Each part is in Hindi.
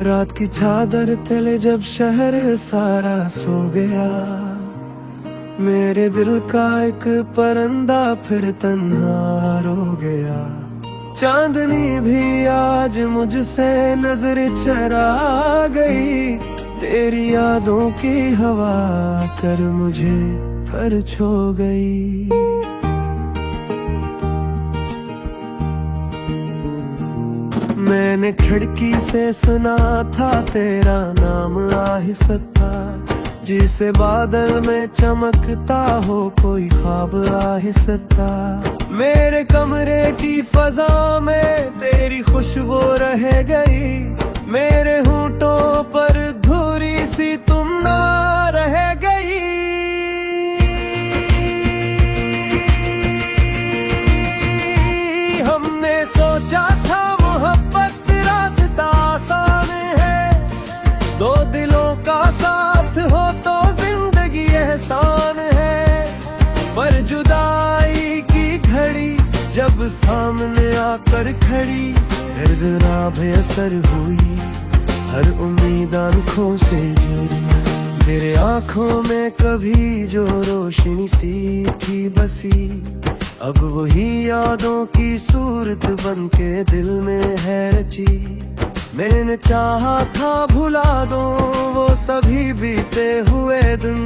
रात की चादर तले जब शहर सारा सो गया, मेरे दिल का एक परिंदा फिर तन्हा रो गया। चांदनी भी आज मुझसे नजर चरा गई, तेरी यादों की हवा कर मुझे फर्श हो गई। मैंने खिड़की से सुना था तेरा नाम आहिस्ता, जिसे बादल में चमकता हो कोई ख्वाब आहिस्ता। मेरे कमरे की फजा में तेरी खुशबू रह गई, मेरे होंठों पर धूरी सी तुम ना रह गई। हमने सोचा था मोहब्बत रास्ता आसान है, दो दिलों का साथ हो तो जिंदगी एहसान है। पर जुदाई की घड़ी जब सामने आकर खड़ी, दर्दना बेअसर हुई, हर उम्मीद आंखों से जुड़ी। तेरे आंखों में कभी जो रोशनी सी थी बसी, अब वही यादों की सूरत बन के दिल में है रची। मैंने चाहा था भुला दो वो सभी बीते हुए दिन,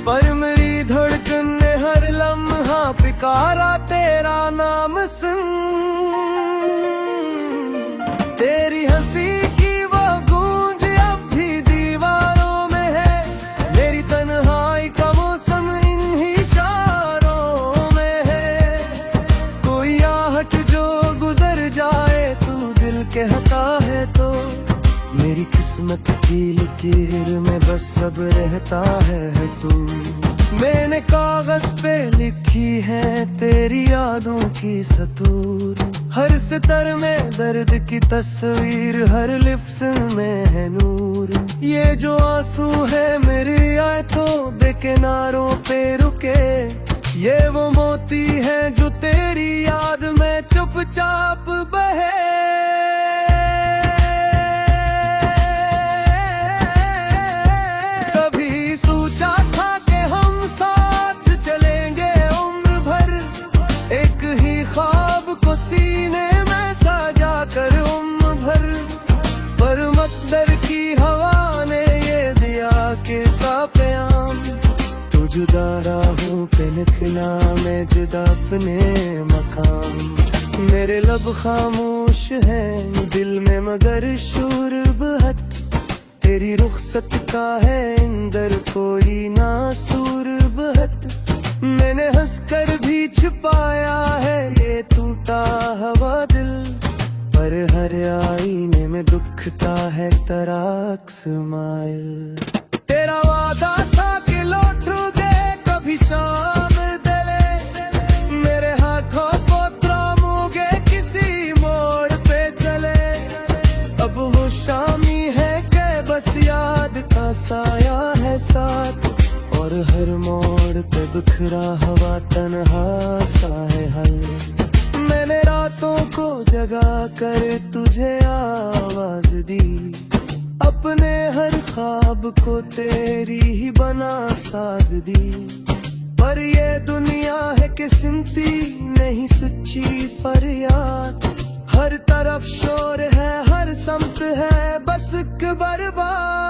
पर मेरी धड़कन ने हर लम्हा पुकारा तेरा नाम सुन। तेरी हंसी की वो गूंज अब भी दीवारों में है, मेरी तन्हाई का मौसम इन्हीं इशारों में है। कोई आहट जो गुजर जाए तू दिल कहता है तो, मेरी किस्मत की लकीर में बस अब रहता है तू। मैंने कागज पे लिखी है तेरी यादों की सतूर, हर सितर में दर्द की तस्वीर, हर लिप्स में है नूर। ये जो आंसू है मेरी आंखों बेकिनारों पे रुके, ये वो मोती है जो तेरी याद में चुपचाप बहे। जुदा राहों पे निकला मैं जुदा अपने मकाम, मेरे लब खामोश हैं दिल में मगर शोर बहत। तेरी रुखसत का है अंदर कोई नासूर बहत, मैंने हंसकर भी छुपाया है ये टूटा हुआ दिल, पर हर आईने में दुखता है तराक स्माइल। तेरा वादा था कि लौटोगे कभी शाम दले, मेरे हाथों को थामोगे किसी मोड़ पे चले। अब वो शामी है कि बस याद का साया है साथ, और हर मोड़ पे बिखरा हुआ तन्हा सा है हल। मैंने रातों को जगा कर तुझे आवाज दी, अपने हर ख्वाब को तेरी ही बना साज दी। पर ये दुनिया है कि सुनती नहीं सच्ची फरियाद, हर तरफ शोर है हर समत है बस एक बर्बाद।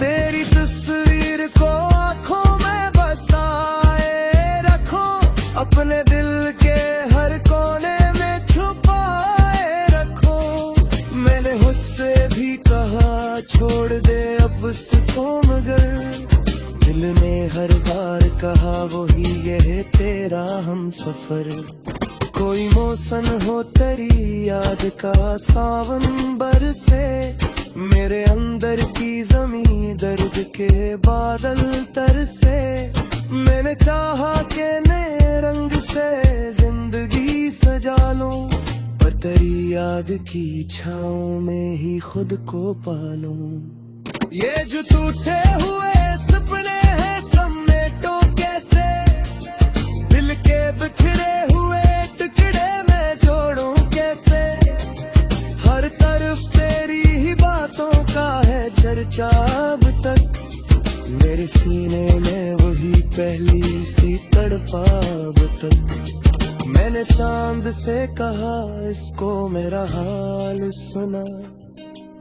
तेरी तस्वीर को आंखों में बसाए रखो, अपने दिल के हर कोने में छुपाए रखो। मैंने मुझसे भी कहा छोड़ दे अब उसको, मगर दिल ने हर बार कहा वही ये है तेरा हम सफर। कोई मौसम हो तेरी याद का सावन बरसे, मेरे अंदर की जमीन दर्द के बादल तरसे। मैंने चाहा के नए रंग से जिंदगी सजा लूं, पर तेरी याद की छाँव में ही खुद को पालूं। ये जो टूटे हुए सपने हैं समेटो कैसे, दिल के बिखरे हुए टुकड़े सिर्फ तेरी ही बातों का है चर्चा अब तक। मेरे सीने में वही पहली सी तड़पा अब तक। मैंने चांद से कहा इसको मेरा हाल सुना,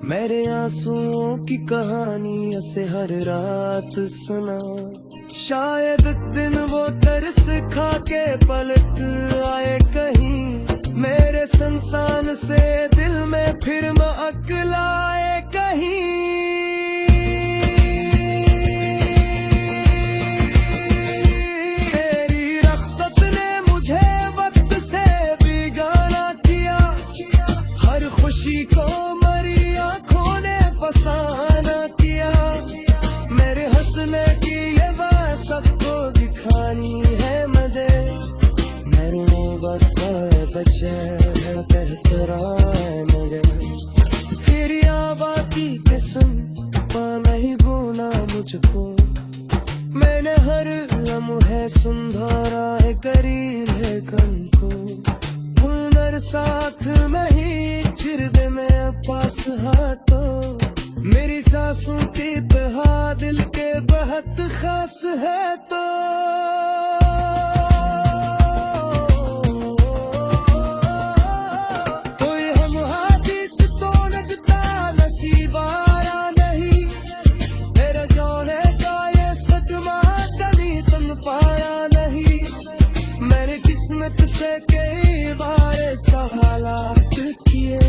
मेरे आंसुओं की कहानी ऐसे हर रात सुना। शायद दिन वो तरस खा के पलट आए कहीं, मेरे संसान से दिल में फिर महक लाए कहीं। तेरी रख्सत ने मुझे वक्त से बेगाना किया, हर खुशी को मरी आंखों ने फसाना किया। मेरे हंसने की ये बात सबको दिखानी है मदे, मेरे बचे है बेहतरान मगर। तेरी आबादी के सुन पाना ही गुना मुझको, मैंने हर लम्हे सुंदरा है करीब है कन को। हुनर साथ में ही चिरदे में पास हाथों, मेरी सांसों की बहा दिल के बहुत खास है तो। कई बार सवालात किए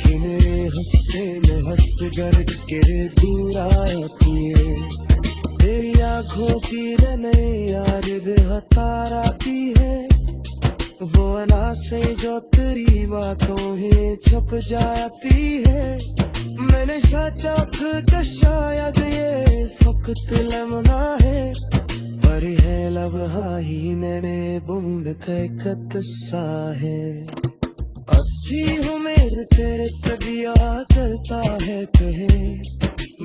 कि मेरे हंसने में हंस कर के दूर आए। तेरी आंखों की नई यार बेहतार आती है, वो अना से जो तेरी बातों ही छुप जाती है। मैंने शायद का शायद ये फकत लम्हा है, पर है लम्हा ही मैंने बूंद का किस्सा है। अब भी हूँ मेरे तेरे तबिया करता है कहे,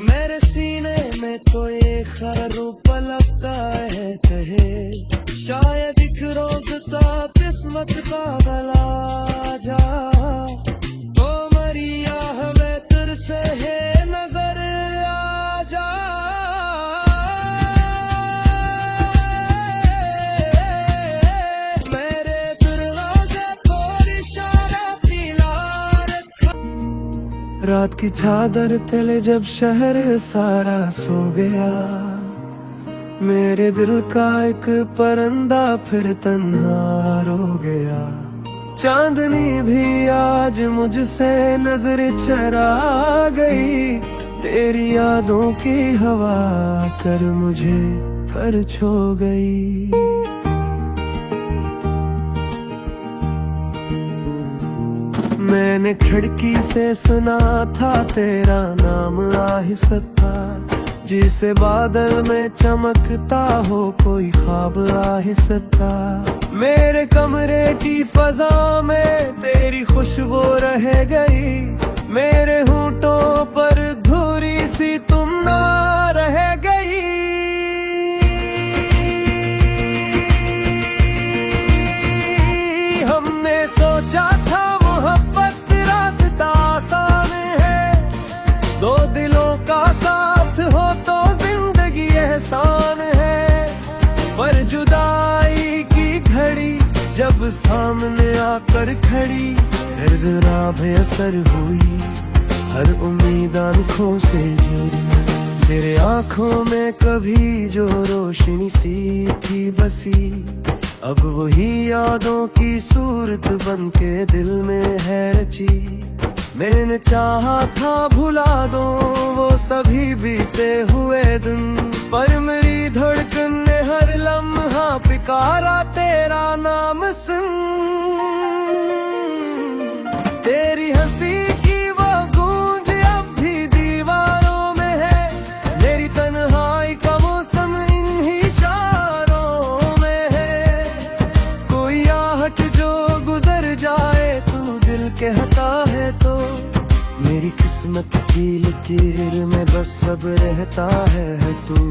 मेरे सीने में तो एक खरूप लगता है कहे। शायद एक रोज का किस्मत का भला जा, तो मरिया हमें तुर से है नजर आ जा। रात की चादर तले जब शहर सारा सो गया, मेरे दिल का एक परिंदा फिर तन्हा रो गया। चांदनी भी आज मुझसे नजर चरा गई, तेरी यादों की हवा कर मुझे फर्श हो गई। मैंने खिड़की से सुना था तेरा नाम आहिस्ता, जिसे बादल में चमकता हो कोई ख्वाब आहिस्ता। मेरे कमरे की फजा में तेरी खुशबू रह गई, मेरे होंठों पर धूरी सी तुम ना रह गई। हमने सोचा था मोहब्बत रास्ता आसान है, दो दिलों का साथ हो तो जिंदगी एहसान है। पर जुदाई की घड़ी जब सामने आकर खड़ी, दर्दना बेअसर हुई, हर उम्मीद आंखों से जुड़ी। तेरे आंखों में कभी जो रोशनी सी थी बसी, अब वही यादों की सूरत बन के दिल में है रची। मैंने चाहा था भुला दो वो सभी बीते हुए दिन, पर मेरी धड़कन ने हर लम्हा पुकारा तेरा नाम सुन। तेरी हंसी की वो गूंज अब भी दीवारों में है, मेरी तन्हाई का मौसम इन्हीं इशारों में है। कोई आहट जो गुजर जाए तू दिल कहता है तो, मेरी किस्मत की लकीर में बस अब रहता है तू।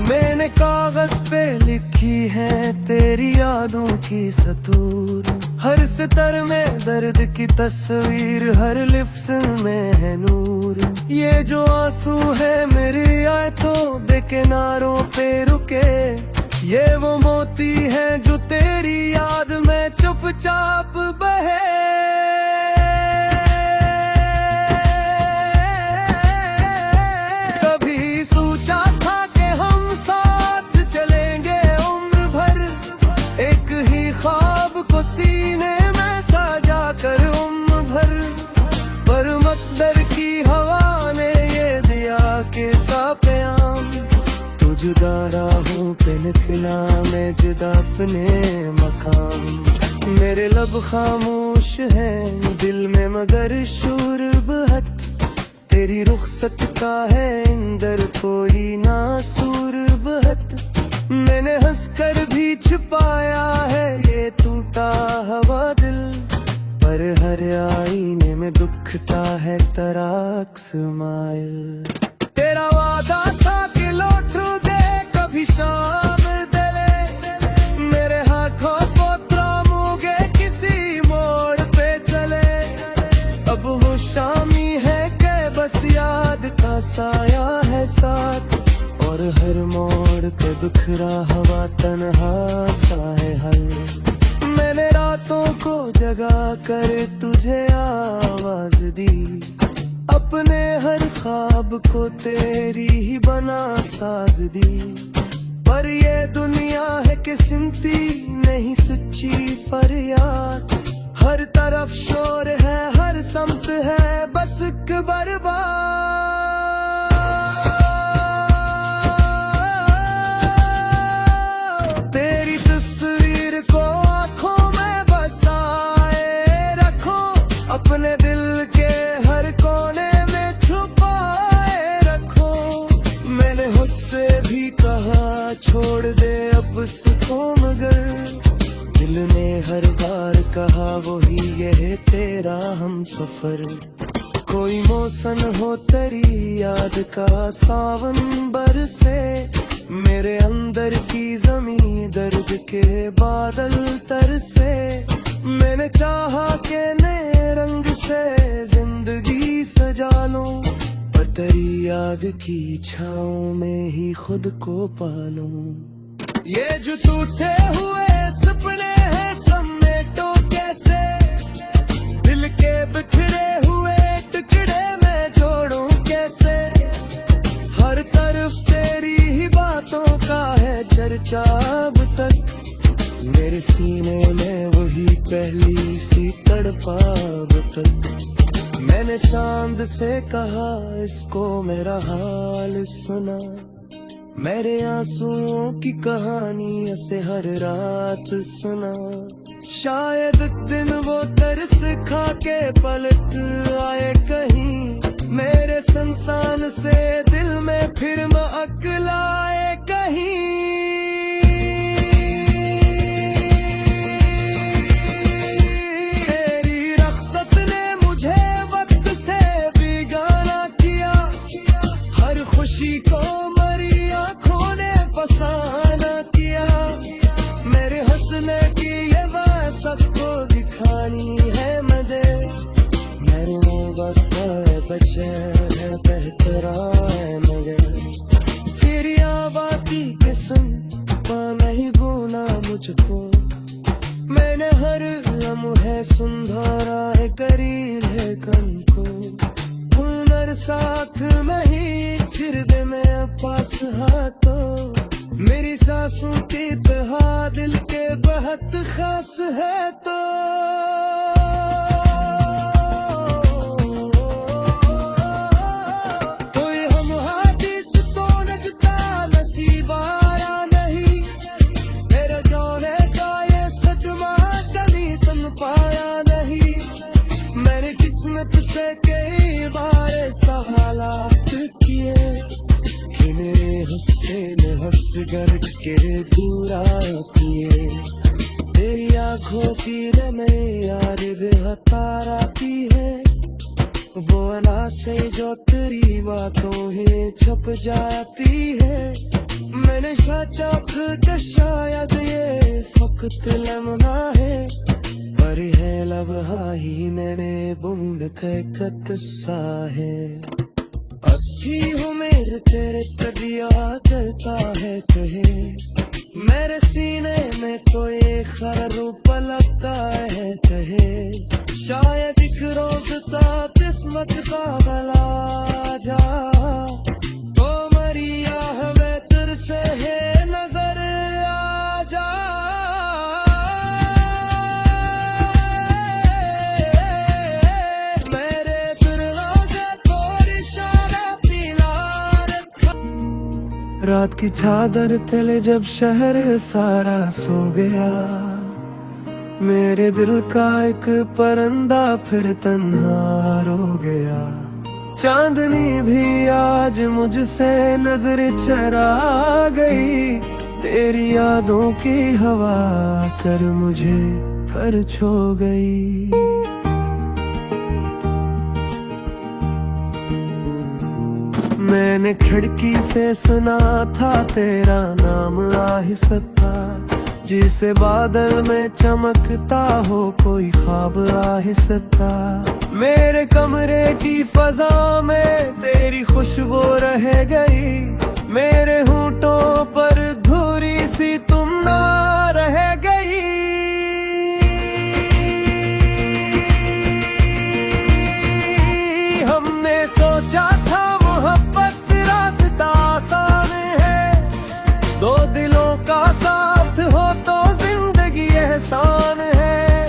मैंने कागज पे लिखी है तेरी यादों की सतूर, हर सितर में दर्द की तस्वीर, हर लिप्स में है नूर। ये जो आंसू है मेरी आंखों दे किनारों पे रुके, ये वो मोती है जो तेरी याद में चुपचाप बहे। कभी सोचा था कि हम साथ चलेंगे उम्र भर, एक ही ख्वाब को सीने में सजा कर उम्र भर, पर मकदर की हवा ने ये दिया कि सापयाम। तू जुदा राहों पे निकला, मैं जुदा अपने मकाम। मेरे लब खामोश हैं दिल में मगर शोर बहक, तेरी रुखसत का है इंदर कोई नासूर बहत। मैंने हंसकर भी छुपाया है ये टूटा हवा दिल, पर हर आईने में दुखता है तराक स्माइल। तेरा वादा था कि लौट दे कभी शाम दले, मेरे हाथों को थामोगे किसी मोड़ पे चले। अब वो शामी है के बस याद का साया है साथ, और हर मोड़ पे बिखरा हवा तन्हा सा है हल। मैंने रातों को जगा कर तुझे आवाज दी, अपने हर ख्वाब को तेरी ही बना साज दी। पर ये दुनिया है कि सुनती नहीं सच्ची फरियाद, हर तरफ शोर है हर समत है बस एक बर्बाद। तेरी तस्वीर को आंखों में बसाए रखो, अपने दिल के हर कोने में छुपाए रखो। मैंने खुद से भी कहा छोड़ दे अब उसको, मगर दिल ने हर बार कहा वही ये है तेरा हम सफर। कोई मौसम हो तेरी याद का सावन बरसे, मेरे अंदर की जमीन दर्द के बादल तरसे। मैंने चाहा के नए रंग से जिंदगी सजा लूं, पर तेरी याद की छाँव में ही खुद को पालूं। ये जो टूटे हुए सपने हैं समेटो कैसे, दिल के बिखरे हुए टुकड़े में जोड़ूं कैसे। हर तरफ तेरी ही बातों का है चर्चा अब तक, मेरे सीने में वही पहली सी तड़पा अब तक। मैंने चांद से कहा इसको मेरा हाल सुना, मेरे आंसुओं की कहानी ऐसे हर रात सुना। शायद एक दिन वो तरस खा के पलट आए कहीं, मेरे संसान से दिल में फिर महक लाए कहीं। तेरी रख्सत ने मुझे वक्त से बेगाना किया, हर खुशी को मरी आंखों ने फसाना किया। मेरे हंसने की ये बात सबको दिखानी है मदे, मेरे वक्त बचे है बेहतरा है मगर। तेरी आवाज़ की किस्म नहीं भूला मुझको, मैंने हर लम्हे सुंदरा है करीब है कन को। हुनर साथ में ही फिर दे मैं पास हाथों, मेरी सांसों की तहा दिल के बहुत खास है तो। कोई हम हादिस तो लगता नसीब आया नहीं, मेरे जाने का ये सदमा कभी तुम पाया नहीं। मैंने किस्मत से कई बार सहालात किए, कि मेरे हुस्से ने हंस कर के दूरा किए। तेरी आंखों की में यार बेहतारा की है, वो अना से जो तेरी बातों ही छुप जाती है। मैंने सोचा खुद शायद ये फकत लम्हा है, पर है लम्हा ही मैंने बूंद कत सा है अच्छी हूँ मेरे तेरे कदिया चलता है कहे मेरे सीने में कोई खरूप लगता है कहे शायद एक रोज ता किस्मत का भला जा तो मरिया हवे तुर से है नजर आ जा मेरे दरवाजे पर इशारा पीला रखा रात की चादर तले जब शहर सारा सो गया मेरे दिल का एक परिंदा फिर तन्हा रो गया चांदनी भी आज मुझसे नजर चरा गई तेरी यादों की हवा कर मुझे फर छो गई मैंने खिड़की से सुना था तेरा नाम आहिस्ता जिसे बादल में चमकता हो कोई ख्वाब आहिस्ता मेरे कमरे की फजा में तेरी खुशबू रह गई मेरे होंठों पर धूरी सी तुम ना रह गई हमने सोचा था मोहब्बत रास्ता आसान है दो दिलों का साथ हो तो जिंदगी एहसान है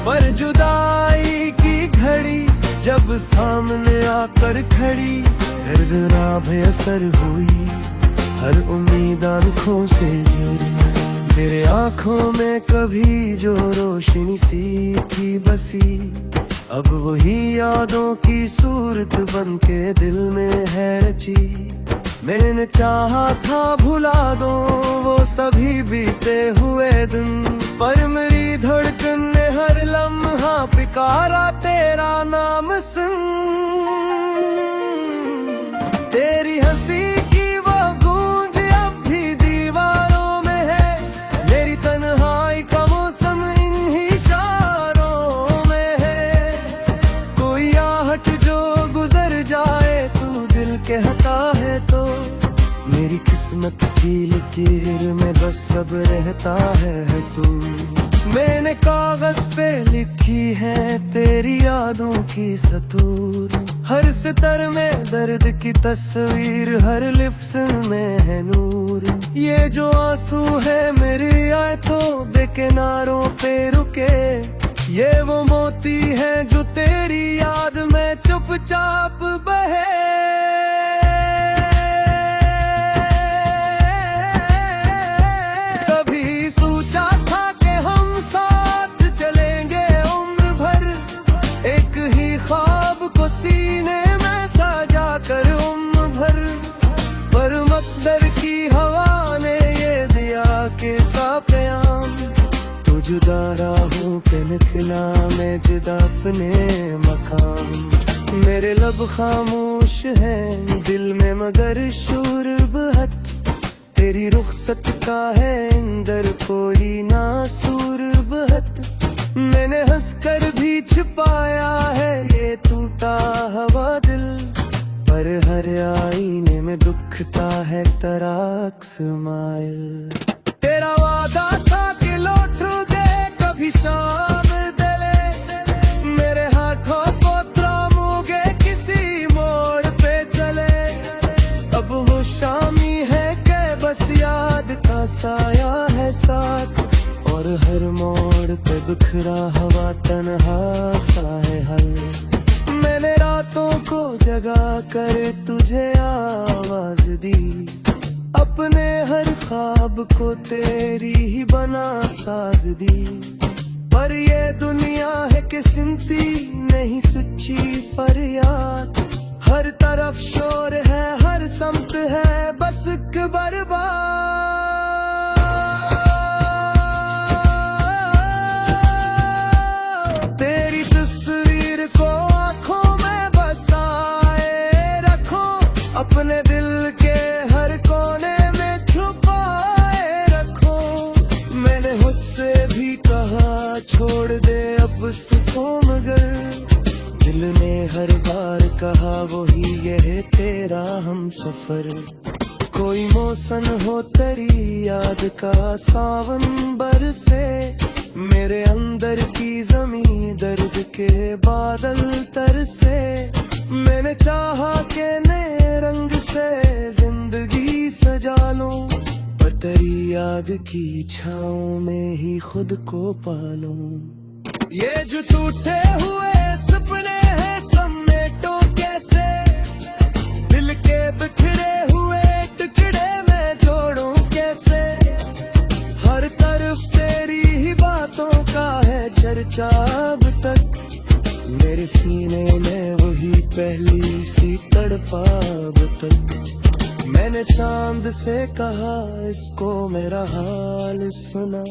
पर जुदाई की घड़ी जब सामने आकर खड़ी दर्दना बेअसर हुई हर उम्मीद आंखों से जुड़ी तेरे आंखों में कभी जो रोशनी सी थी बसी अब वही यादों की सूरत बन के दिल में है रची मैंने चाहा था भुला दो वो सभी बीते हुए दिन पर मेरी धड़कन ने हर लम्हा पुकारा तेरा नाम सुन तेरी हंसी की वो गूंज अब भी दीवारों में है मेरी तन्हाई का मौसम इन्हीं इशारों में है कोई आहट जो गुजर जाए तू दिल कहता है तो मेरी किस्मत की लकीर में बस सब रहता है तू मैंने कागज पे लिखी है तेरी यादों की सतूर हर सितर में दर्द की तस्वीर हर लिप्स में है नूर ये जो आंसू है मेरी आंखों बेकिनारों पे रुके ये वो मोती है जो तेरी याद में चुपचाप बहे सीने में सजा कर उम्र भर पर मकदर की हवा ने ये दिया कैसा प्याम तू जुदा राहों पे निकला मैं जुदा अपने मकाम मेरे लब खामोश हैं दिल में मगर शोर बहत तेरी रुखसत का है अंदर कोई नासूर बहत मैंने हंसकर भी छिपाया है ये टूटा हवा दिल पर हर आईने में दुखता है तराक स्माइल तेरा वादा था कि लौटोगे कभी शाम दले मेरे हाथों को थामोगे किसी मोड़ पे चले अब वो शामी है के बस याद का साया है साथ और हर मोड़ पे बिखरा हवा तन्हा सा है हल मैंने रातों को जगा कर तुझे आवाज दी अपने हर ख्वाब को तेरी ही बना साज दी पर ये दुनिया है कि सुनती नहीं सच्ची फरियाद हर तरफ शोर है हर समत है बस एक बर्बाद तेरी तस्वीर को आंखों में बसाए रखो अपने दिल के हर कोने में छुपाए रखो मैंने खुद से भी कहा छोड़ दे कहा वही ये है तेरा हम सफर। कोई मौसम हो तेरी याद का सावन बरसे, मेरे अंदर की जमी दर्द के बादल तरसे। मैंने चाहा के नए रंग से जिंदगी सजा लूं, पर तेरी याद की छाँव में ही खुद को पालूं। ये जो टूटे हुए सपने हैं समेटो कैसे, दिल के बिखरे हुए टुकड़े में जोड़ूं कैसे। हर तरफ तेरी ही बातों का है चर्चा अब तक, मेरे सीने में वही पहली सी तड़पा अब तक। मैंने चांद से कहा इसको मेरा हाल सुना,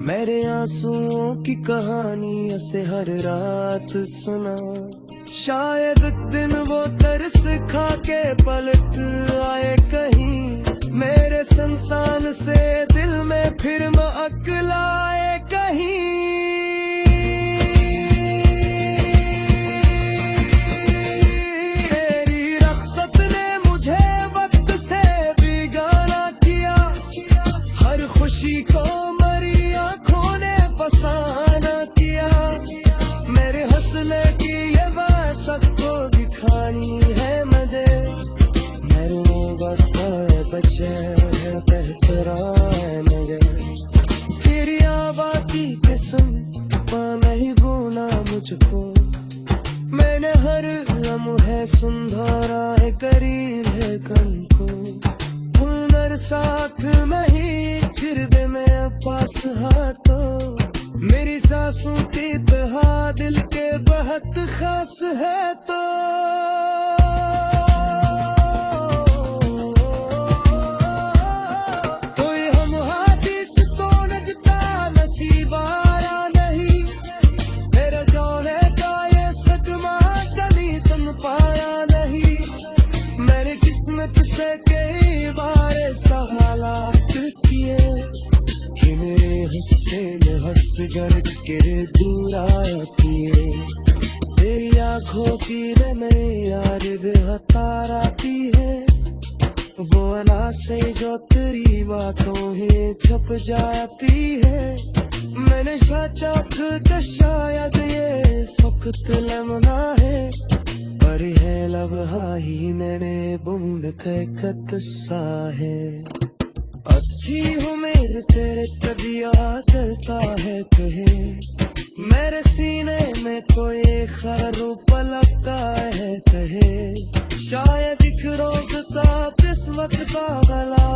मेरे आंसुओं की कहानी से हर रात सुना। शायद एक दिन वो तरस खा के पलट आए कहीं, मेरे संसान से दिल में फिर महक लाए कहीं। तेरी रख्सत ने मुझे वक्त से बेगाना किया, हर खुशी को फसाना किया। मेरे हंसने की ये बात सबको दिखानी है मदे, मेरे वक्त बचे है बेहतरा मगर। तेरी आवाज़ की कसम नहीं भूला मुझको, मैंने हर लम्हे सुंदरा है करीब है कल को। हुनर साथ नहीं फिर दे मैं पास हाथों, मेरी सांसों की तरह दिल के बहुत खास है तो। कोई हम हादिस तो नजता नसीब आया नहीं, मेरा जाने का ये सदमा कभी तुम पाया नहीं। मैंने किस्मत से कई बार सवालात किए कि मेरे हिस्से में हंस कर के दूर आती है। तेरी आँखों की में यार बेहतार आती है, वो अना से जो तेरी बातों ही छप जाती है। मैंने सोचा था शायद ये फकत लम्हा है, पर है लम्हा ही मैंने बूंद का किस्सा है। अच्छी हूँ मेरे तेरे कदिया चलता है कहे, मेरे सीने में कोई खरू पलका है कहे। शायद एक रोज का किस्मत का गला